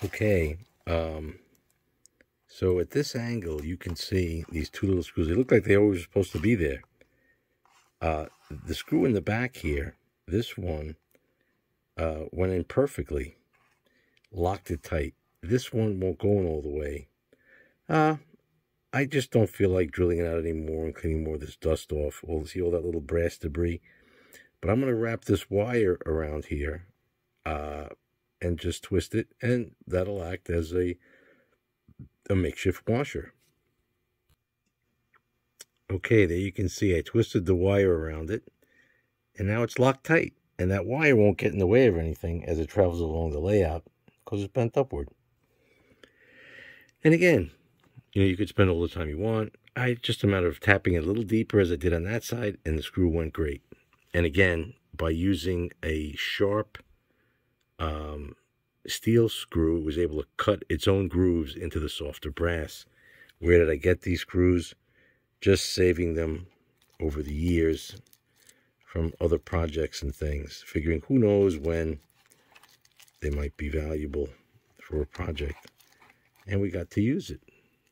Okay, so at this angle, you can see these two little screws. They look like they always were supposed to be there. The screw in the back here, this one, went in perfectly, locked it tight. This one won't go in all the way. I just don't feel like drilling it out anymore and cleaning more of this dust off. We'll see all that little brass debris. But I'm going to wrap this wire around here and just twist it, and that'll act as a makeshift washer. Okay, there you can see I twisted the wire around it, and now it's locked tight. And that wire won't get in the way of anything as it travels along the layout because it's bent upward. And again, you could spend all the time you want. Just a matter of tapping it a little deeper as I did on that side, and the screw went great. And again, by using a sharp steel screw, it was able to cut its own grooves into the softer brass. Where did I get these screws? Just saving them over the years from other projects and things, figuring who knows when they might be valuable for a project. And we got to use it.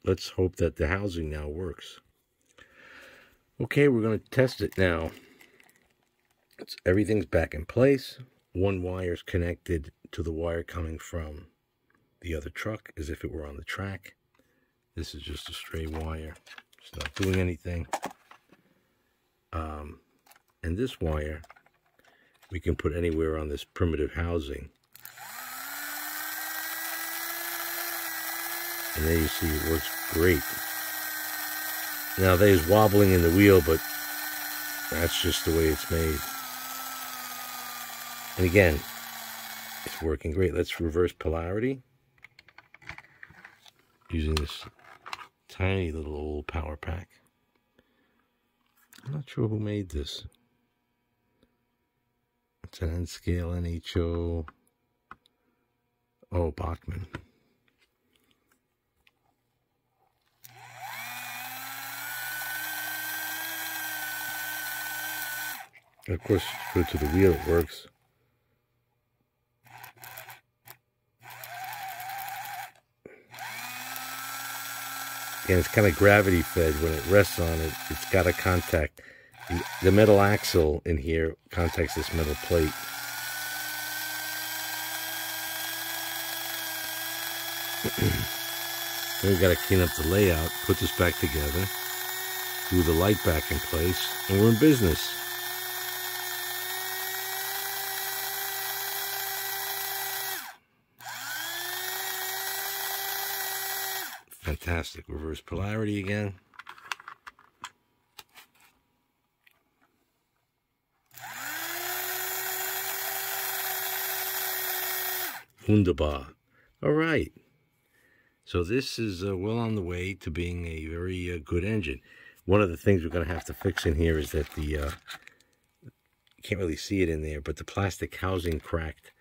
Let's hope that the housing now works. Okay, we're going to test it now. Everything's back in place. One wire's connected to the wire coming from the other truck as if it were on the track. This is just a stray wire. It's not doing anything. And this wire we can put anywhere on this primitive housing. And there you see it works great. Now there's wobbling in the wheel, but that's just the way it's made. And again, it's working great. Let's reverse polarity using this tiny little old power pack. I'm not sure who made this. It's an N-scale NHO. Oh, Bachman. And of course, put it to the wheel, it works. And it's kind of gravity fed. When it rests on it, it's got a contact. The metal axle in here contacts this metal plate. Then we've got to clean up the layout, put this back together, glue the light back in place, and we're in business. Fantastic. Reverse polarity again. Wunderbar. All right. So this is well on the way to being a very good engine. One of the things we're going to have to fix in here is that the, you can't really see it in there, but the plastic housing cracked.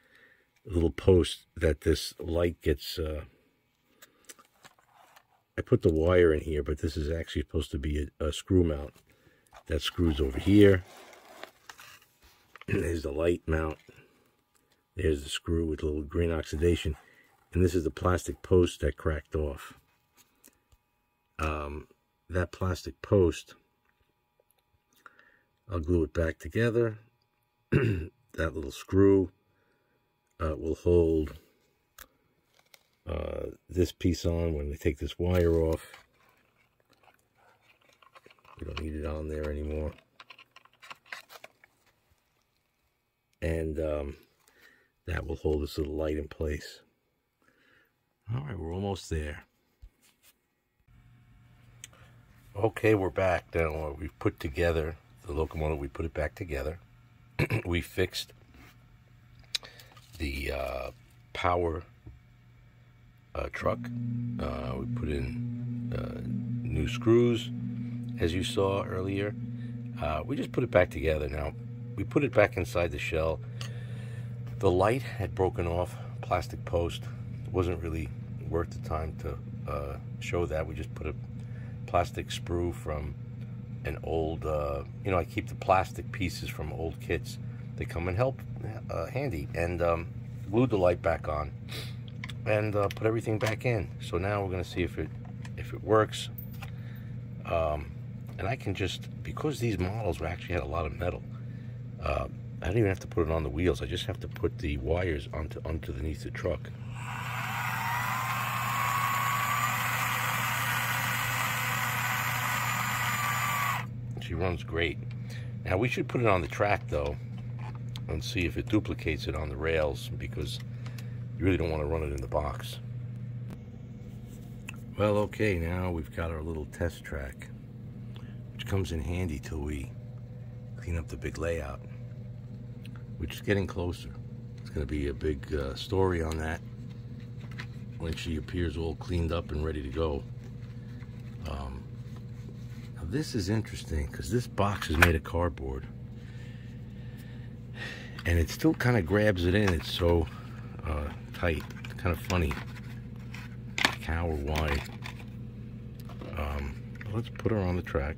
A little post that this light gets, I put the wire in here, but this is actually supposed to be a screw mount. That screws over here. There's the light mount. There's the screw with a little green oxidation. And this is the plastic post that cracked off. That plastic post, I'll glue it back together. That little screw will hold this piece on when we take this wire off. We don't need it on there anymore. And that will hold this little light in place. All right, we're almost there. Okay, we're back. Now we've put together the locomotive. We put it back together. We fixed the power truck. We put in new screws, as you saw earlier. We just put it back together. Now, we put it back inside the shell. The light had broken off, plastic post. It wasn't really worth the time to show that. We just put a plastic sprue from an old, I keep the plastic pieces from old kits. They come in handy, and glued the light back on. and put everything back in. So now we're gonna see if it works. And I can just, because these models actually had a lot of metal, I don't even have to put it on the wheels. I just have to put the wires onto underneath the truck. She runs great. Now we should put it on the track though and see if it duplicates it on the rails, because you really don't want to run it in the box. Well, okay, now we've got our little test track, which comes in handy till we clean up the big layout, which is getting closer. It's going to be a big story on that when she appears all cleaned up and ready to go. Now this is interesting because this box is made of cardboard, and it still kind of grabs it in. It's so tight. It's kind of funny how or why. Let's put her on the track.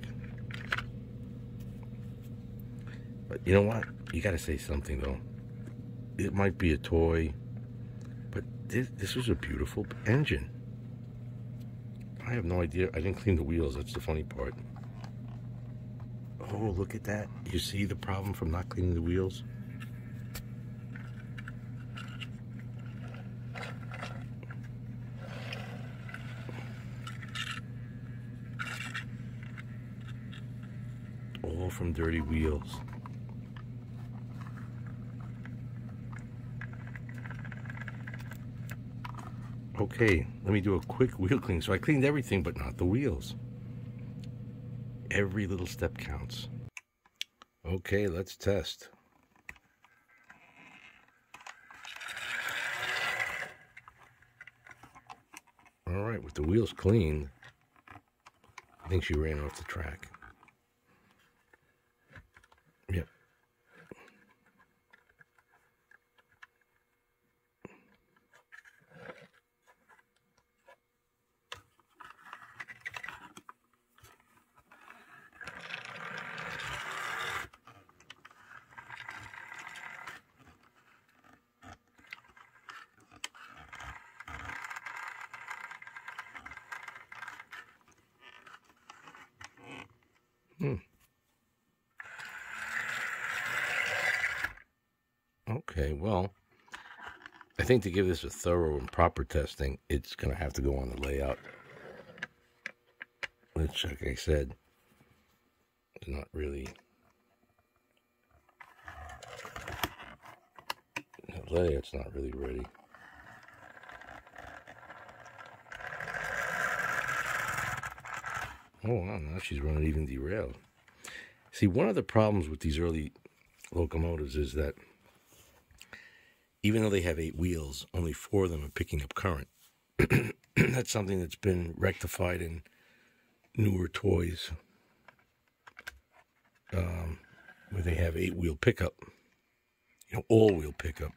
But you know what? You got to say something though. It might be a toy, but this was a beautiful engine. I have no idea. I didn't clean the wheels. That's the funny part. Oh, look at that. You see the problem from not cleaning the wheels? All from dirty wheels. Okay, let me do a quick wheel clean. So I cleaned everything, but not the wheels. Every little step counts. Okay, let's test. All right, with the wheels clean, I think she ran off the track. Yep. Okay, well, I think to give this a thorough and proper testing, it's going to have to go on the layout, which, like I said, is not really... The layout's not really ready. Oh, wow, now she's running even derailed. See, one of the problems with these early locomotives is that even though they have 8 wheels, only 4 of them are picking up current. That's something that's been rectified in newer toys, where they have 8-wheel pickup, all-wheel pickup.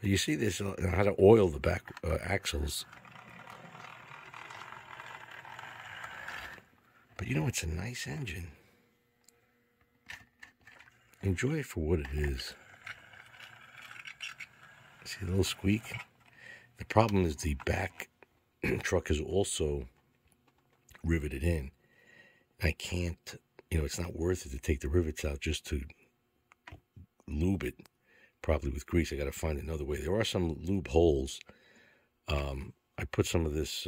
But you see this, how to oil the back axles. But it's a nice engine. Enjoy it for what it is. See the little squeak? The problem is the back truck is also riveted in. I can't, it's not worth it to take the rivets out just to lube it properly with grease. I got to find another way. There are some lube holes. I put some of this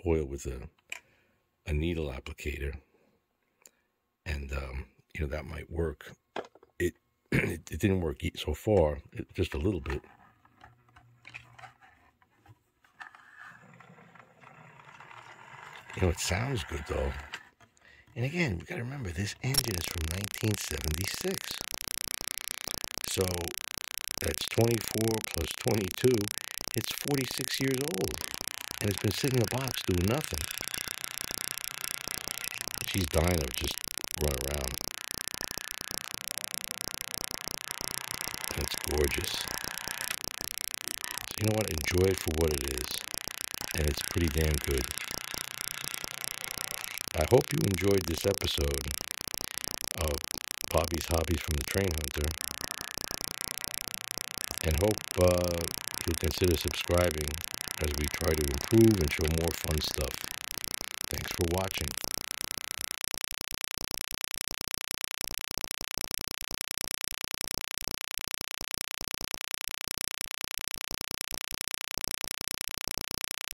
oil with a needle applicator, and that might work. It didn't work so far, just a little bit. It sounds good though. And again, we got to remember, this engine is from 1976. So that's 24 plus 22. It's 46 years old. And it's been sitting in a box doing nothing. She's dying to just run around. It's gorgeous. So you know what? Enjoy it for what it is. And it's pretty damn good. I hope you enjoyed this episode of Bobby's Hobbies from the Train Hunter. And hope you'll consider subscribing as we try to improve and show more fun stuff. Thanks for watching.